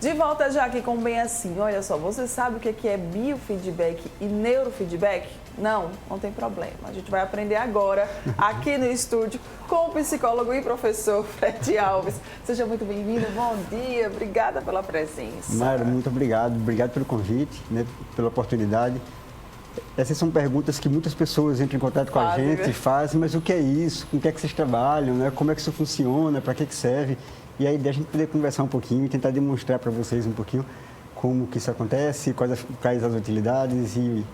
De volta já aqui com Bem Assim. Olha só, você sabe o que é biofeedback e neurofeedback? Não tem problema. A gente vai aprender agora aqui no estúdio com o psicólogo e professor Fred Alves. Seja muito bem-vindo, bom dia, obrigada pela presença. Mayra, muito obrigado pelo convite, né, pela oportunidade. Essas são perguntas que muitas pessoas entram em contato com a gente e fazem, mas o que é isso? Com o que é que vocês trabalham? Né? Como é que isso funciona? Para que serve? E aí, a gente poder conversar um pouquinho e tentar demonstrar para vocês um pouquinho como que isso acontece, quais as utilidades e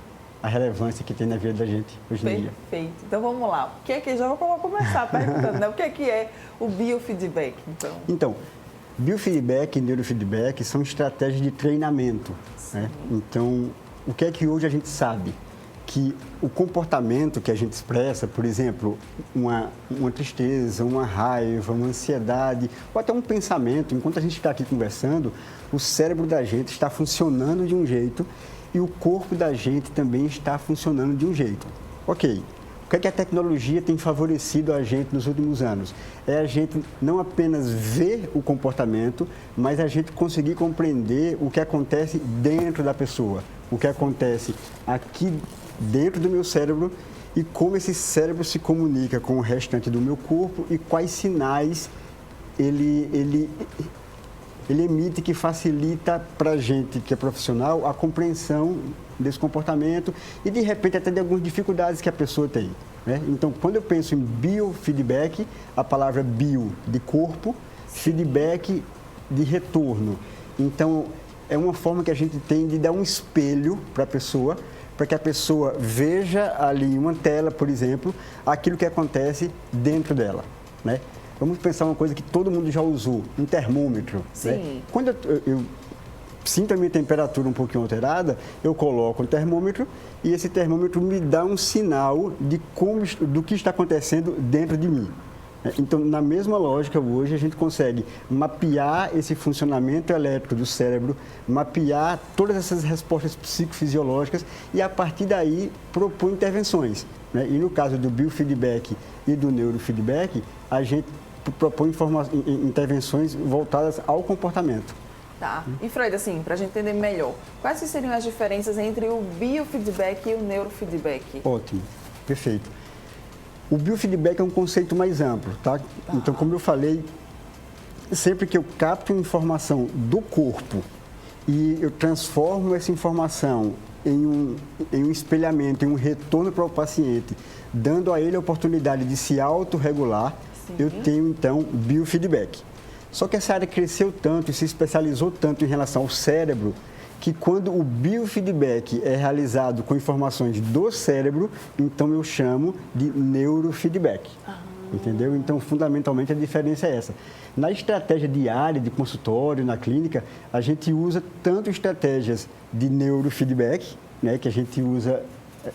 a relevância que tem na vida da gente hoje em dia. Perfeito. Então, vamos lá. O que é que, já vou começar perguntando, né? O que é o biofeedback, Então, biofeedback e neurofeedback são estratégias de treinamento. Né? Então, o que é que hoje a gente sabe? Que o comportamento que a gente expressa, por exemplo, uma tristeza, uma raiva, uma ansiedade, ou até um pensamento, enquanto a gente está aqui conversando, o cérebro da gente está funcionando de um jeito e o corpo da gente também está funcionando de um jeito. Ok, o que é que a tecnologia tem favorecido a gente nos últimos anos? É a gente não apenas ver o comportamento, mas a gente conseguir compreender o que acontece dentro da pessoa, o que acontece aqui dentro do meu cérebro e como esse cérebro se comunica com o restante do meu corpo e quais sinais ele emite que facilita para a gente que é profissional a compreensão desse comportamento e de repente até de algumas dificuldades que a pessoa tem. Né? Então, quando eu penso em biofeedback, a palavra bio de corpo, feedback de retorno. Então, é uma forma que a gente tem de dar um espelho para a pessoa, para que a pessoa veja ali em uma tela, por exemplo, aquilo que acontece dentro dela, né? Vamos pensar uma coisa que todo mundo já usou, um termômetro. Sim. Né? Quando eu sinto a minha temperatura um pouquinho alterada, eu coloco um termômetro e esse termômetro me dá um sinal do que está acontecendo dentro de mim. Então, na mesma lógica, hoje a gente consegue mapear esse funcionamento elétrico do cérebro, mapear todas essas respostas psicofisiológicas e, a partir daí, propor intervenções. Né? E no caso do biofeedback e do neurofeedback, a gente propõe intervenções voltadas ao comportamento. Tá. E Freud, assim, para a gente entender melhor, quais seriam as diferenças entre o biofeedback e o neurofeedback? Ótimo, perfeito. O biofeedback é um conceito mais amplo, tá? Então, como eu falei, sempre que eu capto informação do corpo e eu transformo essa informação em um espelhamento, em um retorno para o paciente, dando a ele a oportunidade de se autorregular, eu tenho, então, biofeedback. Só que essa área cresceu tanto e se especializou tanto em relação ao cérebro, que quando o biofeedback é realizado com informações do cérebro, então eu chamo de neurofeedback. Entendeu? Então, fundamentalmente, a diferença é essa. Na estratégia diária de consultório, na clínica, a gente usa tanto estratégias de neurofeedback, né, que a gente usa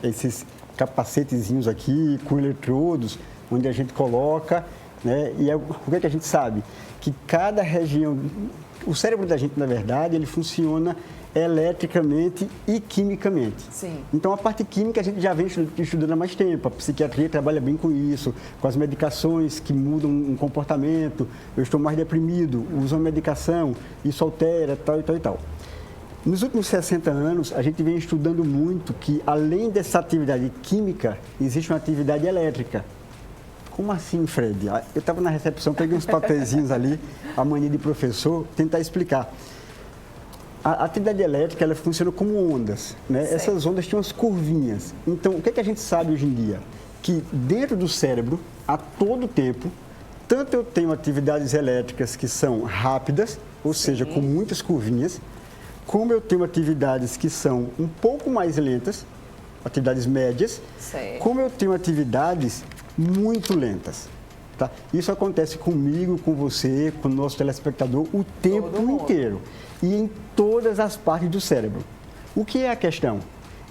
esses capacetezinhos aqui com eletrodos, onde a gente coloca, né, e o que é que a gente sabe? Que cada região, o cérebro da gente, na verdade, ele funciona eletricamente e quimicamente. Sim. Então, a parte química a gente já vem estudando há mais tempo. A psiquiatria trabalha bem com isso, com as medicações que mudam um comportamento. Eu estou mais deprimido, uso uma medicação, isso altera, tal e tal e tal. Nos últimos 60 anos, a gente vem estudando muito que, além dessa atividade química, existe uma atividade elétrica. Como assim, Fred? Eu estava na recepção, peguei uns papeizinhos ali, a mania de professor, tentar explicar. A atividade elétrica, ela funciona como ondas, né? Essas ondas têm umas curvinhas. Então, o que é que a gente sabe hoje em dia? Que dentro do cérebro, a todo tempo, tanto eu tenho atividades elétricas que são rápidas, ou seja, com muitas curvinhas, como eu tenho atividades que são um pouco mais lentas, atividades médias, como eu tenho atividades muito lentas. Tá? Isso acontece comigo, com você, com o nosso telespectador, o tempo inteiro. E em todas as partes do cérebro. O que é a questão?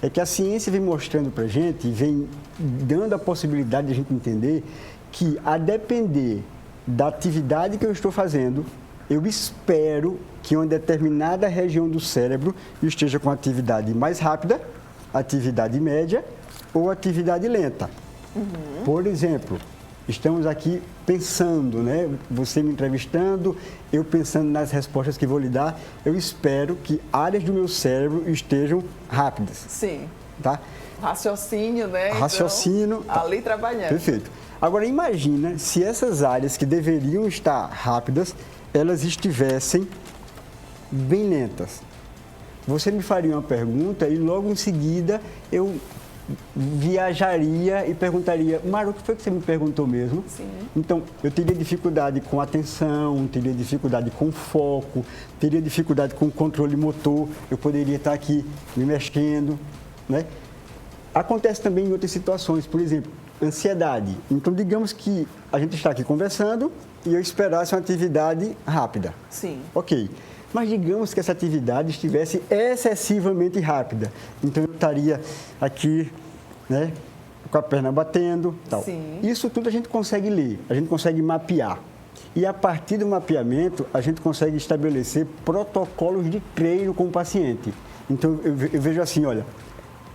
É que a ciência vem mostrando para a gente, vem dando a possibilidade de a gente entender que, a depender da atividade que eu estou fazendo, eu espero que uma determinada região do cérebro esteja com atividade mais rápida, atividade média ou atividade lenta. Por exemplo, Estamos aqui pensando, né? Você me entrevistando, eu pensando nas respostas que vou lhe dar. Eu espero que áreas do meu cérebro estejam rápidas. Sim. Tá? Raciocínio, né? Raciocínio. Então, ali trabalhando. Perfeito. Agora, imagina se essas áreas que deveriam estar rápidas, elas estivessem bem lentas. Você me faria uma pergunta e logo em seguida eu viajaria e perguntaria, Mara, o que foi que você me perguntou mesmo? Sim. Então, eu teria dificuldade com atenção, teria dificuldade com foco, teria dificuldade com controle motor, eu poderia estar aqui me mexendo, né? Acontece também em outras situações, por exemplo, ansiedade. Então, digamos que a gente está aqui conversando e eu esperasse uma atividade rápida. Sim. Ok. Mas digamos que essa atividade estivesse excessivamente rápida. Então, eu estaria aqui, né, com a perna batendo, tal. Sim. Isso tudo a gente consegue ler, a gente consegue mapear. E a partir do mapeamento, a gente consegue estabelecer protocolos de treino com o paciente. Então, eu vejo assim, olha,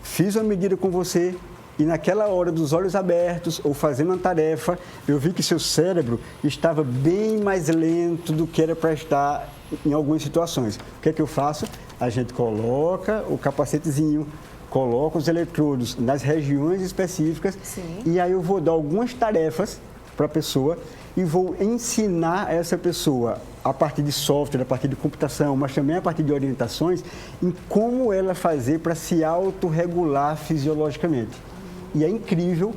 fiz uma medida com você e naquela hora dos olhos abertos ou fazendo uma tarefa, eu vi que seu cérebro estava bem mais lento do que era para estar em algumas situações. O que é que eu faço? A gente coloca o capacetezinho, coloca os eletrodos nas regiões específicas. Sim. E aí eu vou dar algumas tarefas para a pessoa e vou ensinar essa pessoa, a partir de software, a partir de computação, mas também a partir de orientações, em como ela fazer para se autorregular fisiologicamente. E é incrível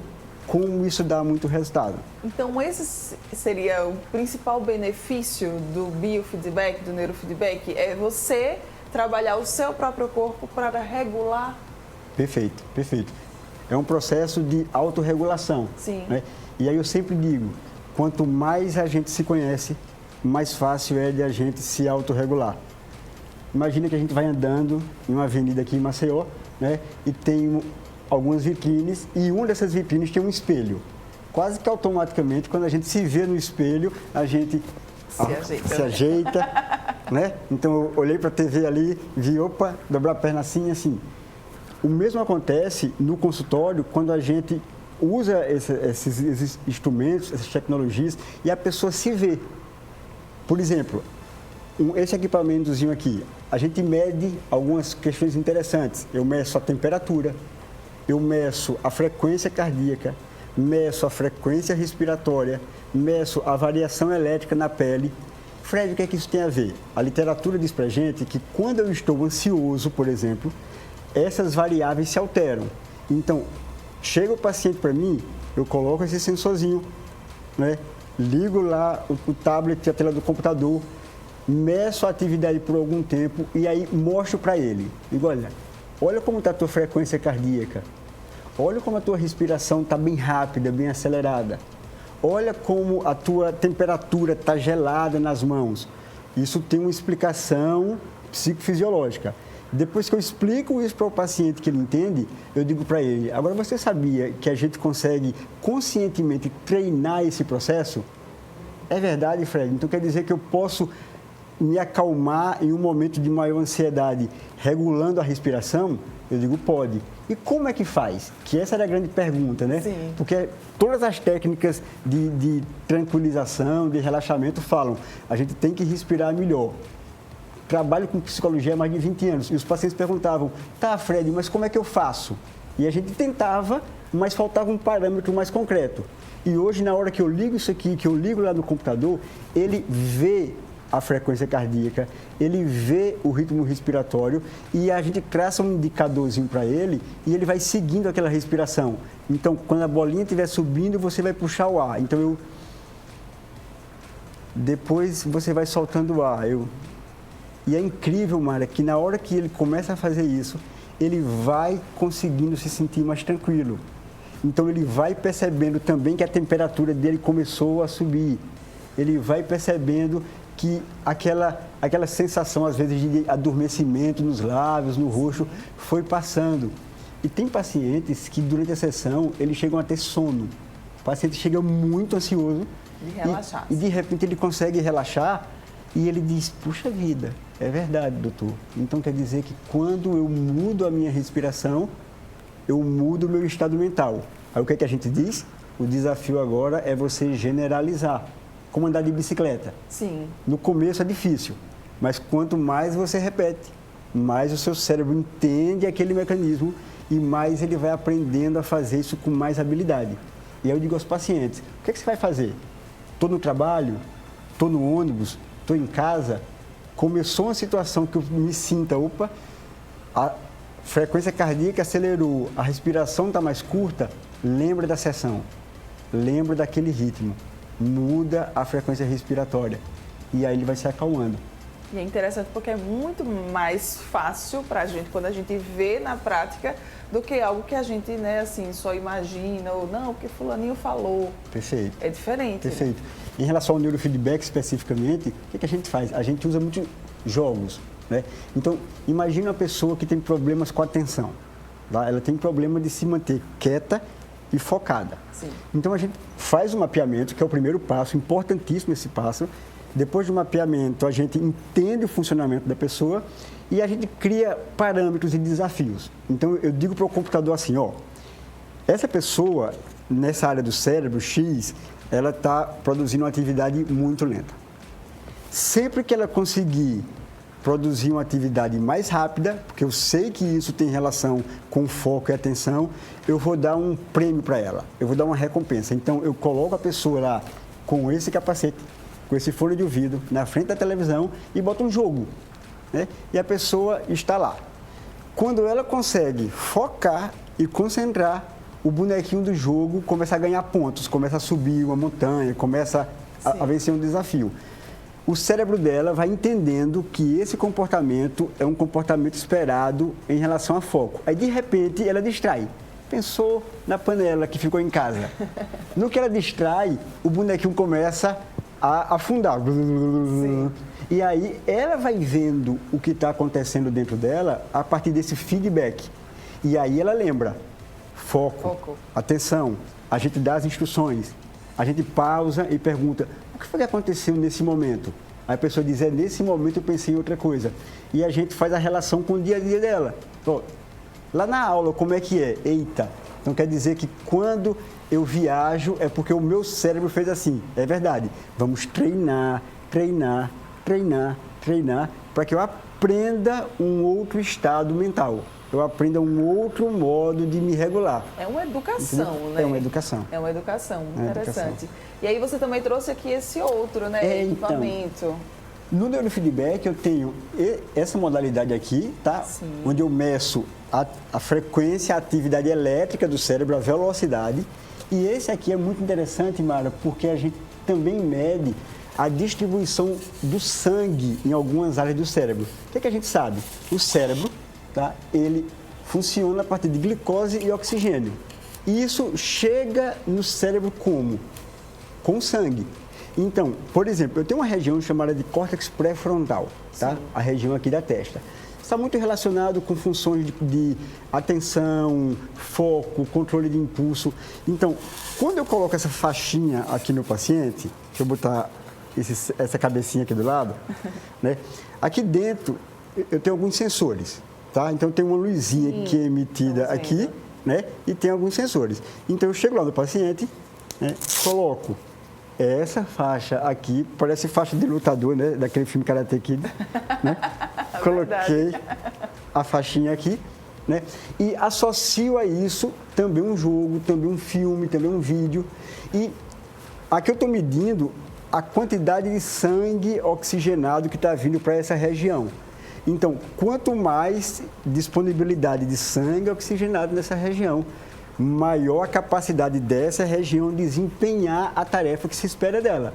como isso dá muito resultado. Então, esse seria o principal benefício do biofeedback, do neurofeedback, é você trabalhar o seu próprio corpo para regular? Perfeito, perfeito. É um processo de autorregulação. Sim. Né? E aí eu sempre digo, quanto mais a gente se conhece, mais fácil é de a gente se autorregular. Imagina que a gente vai andando em uma avenida aqui em Maceió, né? E tem algumas vitrines e uma dessas vitrines tem um espelho. Quase que automaticamente, quando a gente se vê no espelho, a gente se ajeita, né? Então, eu olhei para a TV ali, vi, opa, dobrar a perna assim, assim. O mesmo acontece no consultório quando a gente usa esses instrumentos, essas tecnologias e a pessoa se vê. Por exemplo, esse equipamentozinho aqui, a gente mede algumas questões interessantes. Eu meço a temperatura, eu meço a frequência cardíaca, meço a frequência respiratória, meço a variação elétrica na pele. Fred, o que é que isso tem a ver? A literatura diz pra gente que quando eu estou ansioso, por exemplo, essas variáveis se alteram. Então, chega o paciente para mim, eu coloco esse sensorzinho, né? Ligo lá o tablet, a tela do computador, meço a atividade por algum tempo e aí mostro para ele. Digo, olha como está a tua frequência cardíaca, olha como a tua respiração está bem rápida, bem acelerada, olha como a tua temperatura está gelada nas mãos. Isso tem uma explicação psicofisiológica. Depois que eu explico isso para o paciente que ele entende, eu digo para ele, agora você sabia que a gente consegue conscientemente treinar esse processo? É verdade, Fred. Então quer dizer que eu posso me acalmar em um momento de maior ansiedade regulando a respiração? Eu digo, pode. E como é que faz? Que essa era a grande pergunta, né? Sim. Porque todas as técnicas de tranquilização, de relaxamento falam, a gente tem que respirar melhor. Trabalho com psicologia há mais de 20 anos. E os pacientes perguntavam, tá, Fred, mas como é que eu faço? E a gente tentava, mas faltava um parâmetro mais concreto. E hoje, na hora que eu ligo isso aqui, que eu ligo lá no computador, ele vê a frequência cardíaca, ele vê o ritmo respiratório e a gente traça um indicadorzinho para ele e ele vai seguindo aquela respiração. Então, quando a bolinha estiver subindo, você vai puxar o ar. Então, depois você vai soltando o ar. E é incrível, Mara, que na hora que ele começa a fazer isso, ele vai conseguindo se sentir mais tranquilo. Então, ele vai percebendo também que a temperatura dele começou a subir. Ele vai percebendo que aquela sensação, às vezes, de adormecimento nos lábios, no rosto, foi passando. E tem pacientes que, durante a sessão, eles chegam a ter sono. O paciente chega muito ansioso. De relaxar. E de repente, ele consegue relaxar e ele diz, puxa vida, é verdade, doutor. Então, quer dizer que quando eu mudo a minha respiração, eu mudo o meu estado mental. Aí, o que é que a gente diz? O desafio agora é você generalizar, como andar de bicicleta. Sim. No começo é difícil, mas quanto mais você repete, mais o seu cérebro entende aquele mecanismo e mais ele vai aprendendo a fazer isso com mais habilidade. E aí eu digo aos pacientes, o que você vai fazer? Estou no trabalho, estou no ônibus, estou em casa, começou uma situação que eu me sinta, opa, a frequência cardíaca acelerou, a respiração está mais curta, lembra da sessão, lembra daquele ritmo, muda a frequência respiratória e aí ele vai se acalmando. E é interessante porque é muito mais fácil para a gente, quando a gente vê na prática, do que algo que a gente, né, assim, só imagina, ou não, porque fulaninho falou. Perfeito. É diferente. Perfeito. Em relação ao neurofeedback especificamente, o que a gente faz? A gente usa muito jogos, né? Então, imagina uma pessoa que tem problemas com a atenção. Tá? Ela tem problema de se manter quieta e focada. Sim. Então, a gente faz um mapeamento, que é o primeiro passo, importantíssimo esse passo. Depois do mapeamento, a gente entende o funcionamento da pessoa e a gente cria parâmetros e desafios. Então, eu digo para o computador assim, ó, essa pessoa, nessa área do cérebro, X, ela está produzindo uma atividade muito lenta. Sempre que ela conseguir produzir uma atividade mais rápida, porque eu sei que isso tem relação com foco e atenção, eu vou dar um prêmio para ela, eu vou dar uma recompensa. Então, eu coloco a pessoa lá com esse capacete, com esse fone de ouvido, na frente da televisão e boto um jogo, né? E a pessoa está lá. Quando ela consegue focar e concentrar, o bonequinho do jogo começa a ganhar pontos, começa a subir uma montanha, começa a vencer um desafio. O cérebro dela vai entendendo que esse comportamento é um comportamento esperado em relação a foco. Aí, de repente, ela distrai. Pensou na panela que ficou em casa. No que ela distrai, o bonequinho começa a afundar. Sim. E aí, ela vai vendo o que está acontecendo dentro dela a partir desse feedback. E aí, ela lembra. Foco, atenção, a gente dá as instruções, a gente pausa e pergunta, o que foi que aconteceu nesse momento? Aí a pessoa diz, nesse momento eu pensei em outra coisa. E a gente faz a relação com o dia a dia dela. Então, lá na aula, como é que é? Eita, então quer dizer que quando eu viajo é porque o meu cérebro fez assim. É verdade, vamos treinar, treinar, treinar, treinar, para que eu aprenda um outro estado mental. Eu aprendo um outro modo de me regular. É uma educação, né? É uma educação. É uma educação, interessante. E aí você também trouxe aqui esse outro, né? Equipamento. Então, no neurofeedback eu tenho essa modalidade aqui, tá? Sim. Onde eu meço a frequência, a atividade elétrica do cérebro, a velocidade. E esse aqui é muito interessante, Mara, porque a gente também mede a distribuição do sangue em algumas áreas do cérebro. O que a gente sabe? O cérebro, tá? Ele funciona a partir de glicose e oxigênio. E isso chega no cérebro como? Com sangue. Então, por exemplo, eu tenho uma região chamada de córtex pré-frontal, tá? A região aqui da testa. Está muito relacionado com funções de atenção, foco, controle de impulso. Então, quando eu coloco essa faixinha aqui no paciente, deixa eu botar essa cabecinha aqui do lado, né? Aqui dentro eu tenho alguns sensores. Tá? Então, tem uma luzinha que é emitida aqui, né? E tem alguns sensores. Então, eu chego lá no paciente, né? Coloco essa faixa aqui, parece faixa de lutador, né? Daquele filme Karate Kid, né? Coloquei a faixinha aqui, né? E associo a isso também um jogo, também um filme, também um vídeo. E aqui eu estou medindo a quantidade de sangue oxigenado que está vindo para essa região. Então, quanto mais disponibilidade de sangue oxigenado nessa região, maior a capacidade dessa região desempenhar a tarefa que se espera dela.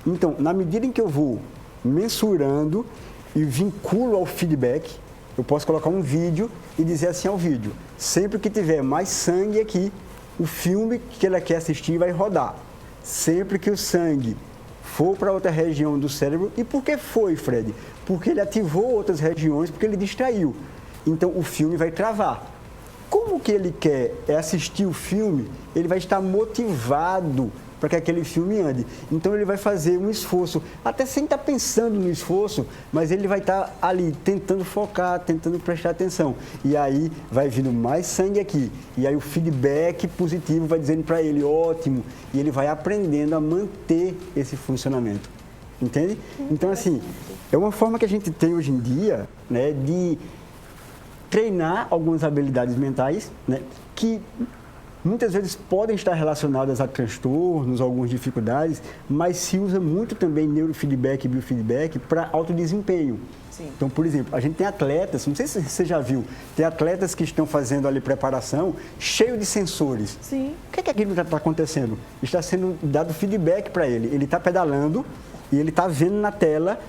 Então, na medida em que eu vou mensurando e vinculo ao feedback, eu posso colocar um vídeo e dizer assim ao vídeo, sempre que tiver mais sangue aqui, o filme que ela quer assistir vai rodar. Sempre que o sangue for para outra região do cérebro. E por que foi, Fred? Porque ele ativou outras regiões, porque ele distraiu. Então, o filme vai travar. Como que ele quer assistir o filme, ele vai estar motivado para que aquele filme ande. Então ele vai fazer um esforço, até sem estar pensando no esforço, mas ele vai estar ali tentando focar, tentando prestar atenção. E aí vai vindo mais sangue aqui. E aí o feedback positivo vai dizendo para ele, ótimo, e ele vai aprendendo a manter esse funcionamento. Entende? Então, assim, é uma forma que a gente tem hoje em dia, né, de treinar algumas habilidades mentais, né, que muitas vezes podem estar relacionadas a transtornos, algumas dificuldades, mas se usa muito também neurofeedback e biofeedback para alto desempenho. Sim. Então, por exemplo, a gente tem atletas, não sei se você já viu, tem atletas que estão fazendo ali preparação cheio de sensores. Sim. O que é que aquilo está acontecendo? Está sendo dado feedback para ele. Ele está pedalando e ele está vendo na tela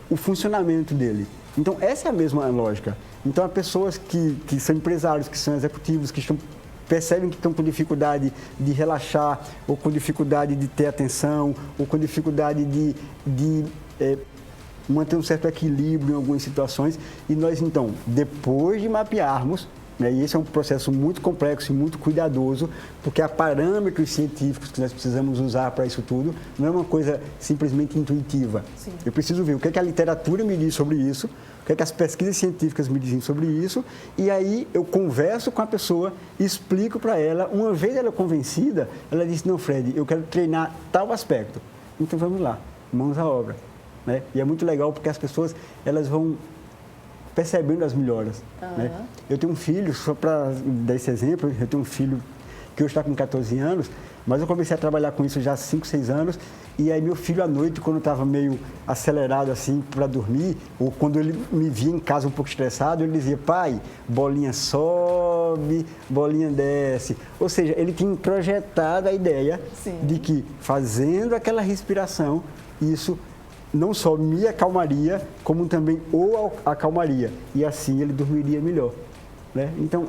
o funcionamento dele. Então, essa é a mesma lógica. Então, há pessoas que são empresários, que são executivos, que percebem que estão com dificuldade de relaxar, ou com dificuldade de ter atenção, ou com dificuldade de manter um certo equilíbrio em algumas situações. E nós, então, depois de mapearmos, né, e esse é um processo muito complexo e muito cuidadoso, porque há parâmetros científicos que nós precisamos usar para isso tudo, não é uma coisa simplesmente intuitiva. Sim. Eu preciso ver o que é que a literatura me diz sobre isso, o que é que as pesquisas científicas me dizem sobre isso, e aí eu converso com a pessoa, explico para ela, uma vez ela convencida, ela disse, não, Fred, eu quero treinar tal aspecto. Então vamos lá, mãos à obra. Né? E é muito legal porque as pessoas, elas vão percebendo as melhoras. Né? Eu tenho um filho, só para dar esse exemplo, eu tenho um filho que hoje está com 14 anos, mas eu comecei a trabalhar com isso já há 5, 6 anos, e aí meu filho à noite, quando estava meio acelerado assim para dormir, ou quando ele me via em casa um pouco estressado, ele dizia, pai, bolinha sobe, bolinha desce. Ou seja, ele tinha projetado a ideia de que fazendo aquela respiração, isso não só me acalmaria, como também o acalmaria. E assim ele dormiria melhor. Né? Então,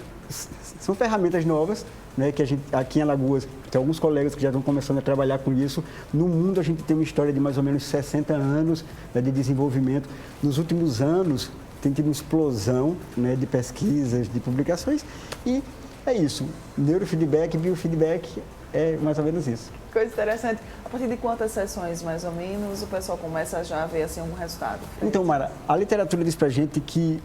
são ferramentas novas, né, que a gente, aqui em Alagoas, tem alguns colegas que já estão começando a trabalhar com isso. No mundo, a gente tem uma história de mais ou menos 60 anos, né, de desenvolvimento. Nos últimos anos, tem tido uma explosão, né, de pesquisas, de publicações. E é isso. Neurofeedback, biofeedback, é mais ou menos isso. Coisa interessante. A partir de quantas sessões, mais ou menos, o pessoal começa já a ver assim, algum resultado? Então, Mara, a literatura diz pra gente que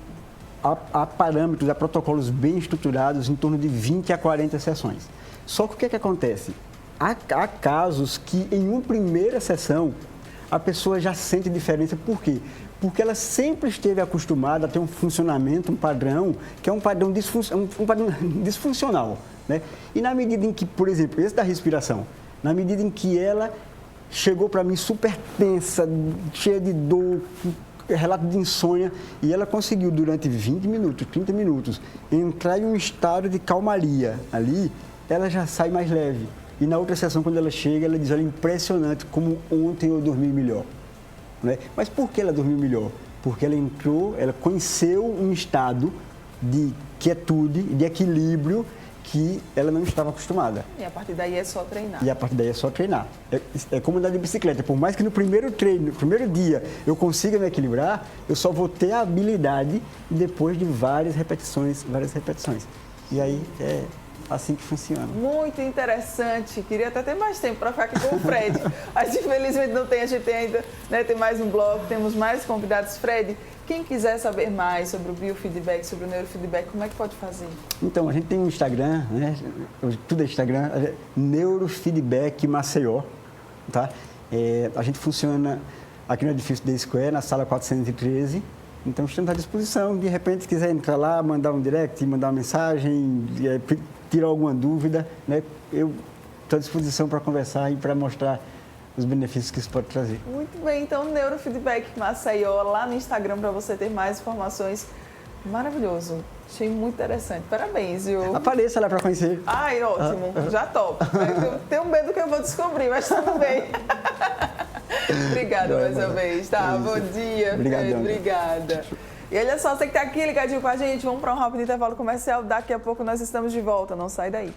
há parâmetros, há protocolos bem estruturados em torno de 20 a 40 sessões. Só que o que é que acontece? Há casos que em uma primeira sessão a pessoa já sente diferença. Por quê? Porque ela sempre esteve acostumada a ter um funcionamento, um padrão, que é um padrão disfuncional. Né? E na medida em que, por exemplo, esse da respiração, na medida em que ela chegou para mim super tensa, cheia de dor, relato de insônia, e ela conseguiu durante 20 minutos, 30 minutos, entrar em um estado de calmaria ali, ela já sai mais leve. E na outra sessão, quando ela chega, ela diz, olha, impressionante como ontem eu dormi melhor. Né? Mas por que ela dormiu melhor? Porque ela entrou, ela conheceu um estado de quietude, de equilíbrio, que ela não estava acostumada. E a partir daí é só treinar. E a partir daí é só treinar. É como andar de bicicleta. Por mais que no primeiro treino, no primeiro dia, eu consiga me equilibrar, eu só vou ter a habilidade depois de várias repetições. E aí é assim que funciona. Muito interessante. Queria até ter mais tempo para ficar aqui com o Fred. Mas infelizmente não tem, a gente tem ainda, né, tem mais um bloco, temos mais convidados. Fred, quem quiser saber mais sobre o biofeedback, sobre o neurofeedback, como é que pode fazer? Então, a gente tem um Instagram, né? Tudo é Instagram, Neurofeedback Maceió, tá? A gente funciona aqui no edifício da Square, na sala 413. Então, estamos à disposição. De repente, se quiser entrar lá, mandar um direct, mandar uma mensagem, tirar alguma dúvida, né? Eu estou à disposição para conversar e para mostrar os benefícios que isso pode trazer. Muito bem, então Neurofeedback Maceió, lá no Instagram para você ter mais informações. Maravilhoso, achei muito interessante. Parabéns, viu? Apareça lá para conhecer. Ai, ótimo, já topo. Eu tenho medo que eu vou descobrir, mas tudo bem. Obrigada mais uma vez, tá? Bom dia, Fred. Obrigada. E olha só, você que está aqui ligadinho com a gente, vamos para um rápido intervalo comercial. Daqui a pouco nós estamos de volta, não sai daí.